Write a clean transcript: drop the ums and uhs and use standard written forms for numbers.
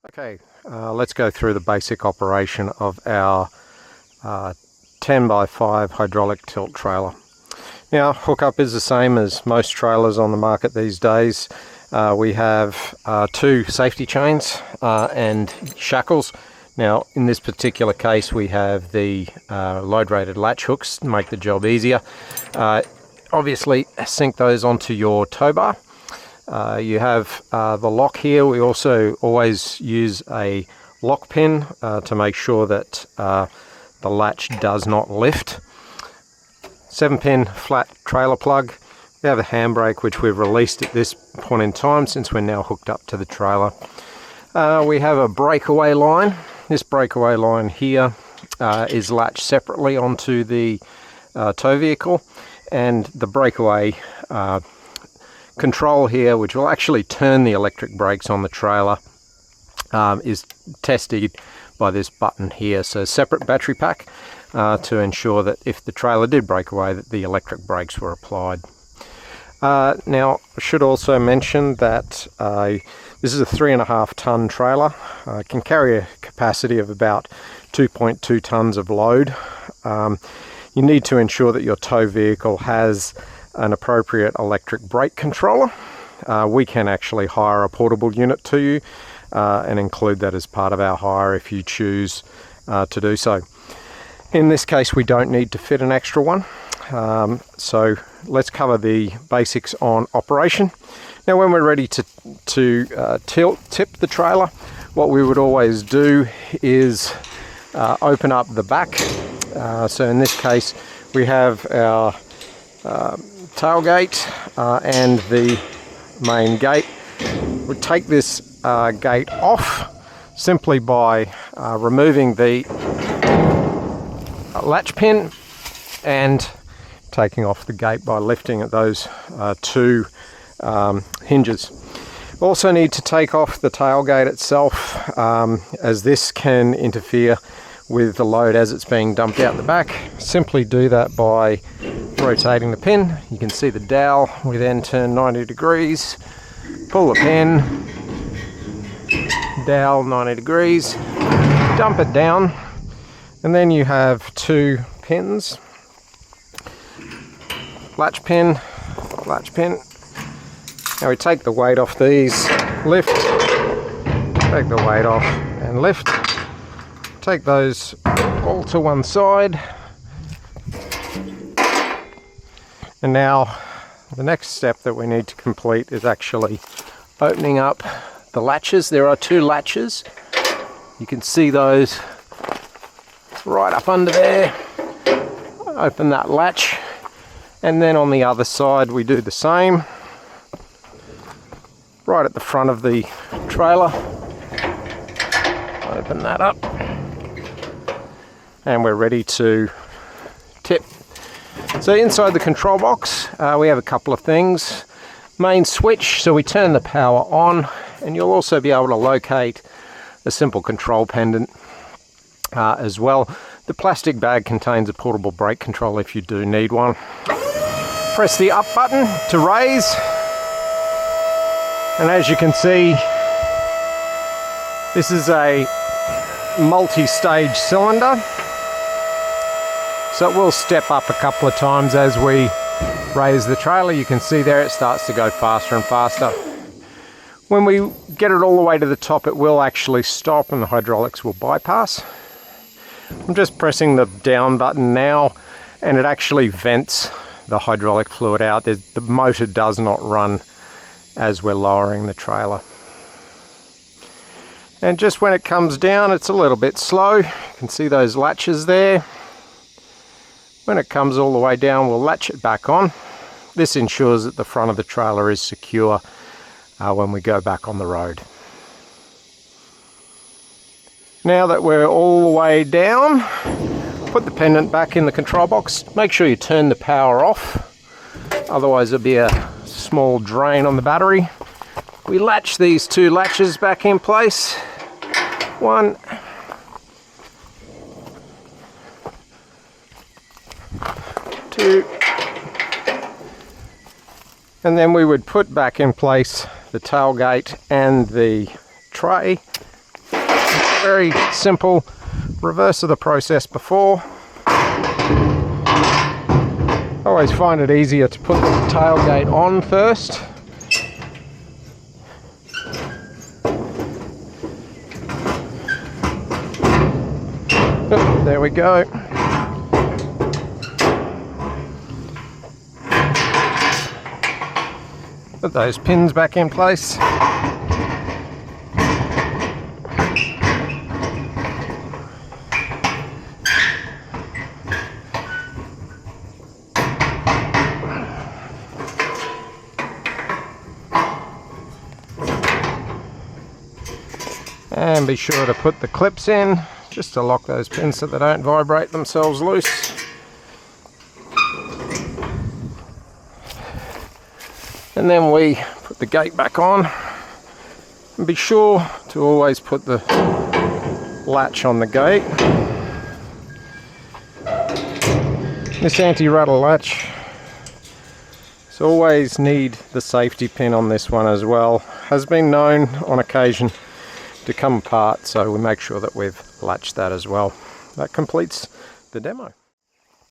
Okay, let's go through the basic operation of our 10 by 5 hydraulic tilt trailer. Now, hookup is the same as most trailers on the market these days. We have 2 safety chains and shackles. Now, in this particular case, we have the load-rated latch hooks to make the job easier. Obviously, sink those onto your tow bar. You have the lock here. We also always use a lock pin to make sure that the latch does not lift. 7-pin flat trailer plug. We have a handbrake which we've released at this point in time since we're now hooked up to the trailer. We have a breakaway line. This breakaway line here is latched separately onto the tow vehicle, and the breakaway control here, which will actually turn the electric brakes on the trailer, is tested by this button here. So separate battery pack to ensure that if the trailer did break away, that the electric brakes were applied. Now, I should also mention that this is a 3.5 ton trailer. It can carry a capacity of about 2.2 tons of load. You need to ensure that your tow vehicle has an appropriate electric brake controller. We can actually hire a portable unit to you and include that as part of our hire if you choose to do so. In this case, we don't need to fit an extra one. So let's cover the basics on operation. Now, when we're ready to tip the trailer, what we would always do is open up the back. So in this case, we have our tailgate and the main gate. We take this gate off simply by removing the latch pin and taking off the gate by lifting at those 2 hinges. Also need to take off the tailgate itself, as this can interfere with the load as it's being dumped out the back. Simply do that by rotating the pin. You can see the dowel. We then turn 90 degrees, pull the pin, dowel 90 degrees, dump it down, and then you have 2 pins, latch pin, latch pin. Now we take the weight off these, lift, take the weight off and lift, take those all to one side. And now the next step that we need to complete is actually opening up the latches. There are 2 latches. You can see those right up under there. Open that latch, and then on the other side we do the same. Right at the front of the trailer. Open that up. And we're ready to tip. So inside the control box, we have a couple of things. Main switch, so we turn the power on, and you'll also be able to locate a simple control pendant as well. The plastic bag contains a portable brake control if you do need one. Press the up button to raise, and as you can see, this is a multi-stage cylinder. So it will step up a couple of times as we raise the trailer. You can see there it starts to go faster and faster. When we get it all the way to the top, it will actually stop and the hydraulics will bypass. I'm just pressing the down button now, and it actually vents the hydraulic fluid out. The motor does not run as we're lowering the trailer. And just when it comes down, it's a little bit slow. You can see those latches there. When it comes all the way down, we'll latch it back on. This ensures that the front of the trailer is secure when we go back on the road. Now that we're all the way down, put the pendant back in the control box. Make sure you turn the power off, otherwise there'll be a small drain on the battery. We latch these 2 latches back in place. 1, 2, and then we would put back in place the tailgate and the tray. very simple. Reverse of the process before. I always find it easier to put the tailgate on first. There we go. Put those pins back in place. And be sure to put the clips in just to lock those pins so they don't vibrate themselves loose. And then we put the gate back on, and be sure to always put the latch on the gate. This anti-rattle latch, so always need the safety pin on this one as well. Has been known on occasion to come apart, so we make sure that we've latched that as well. That completes the demo.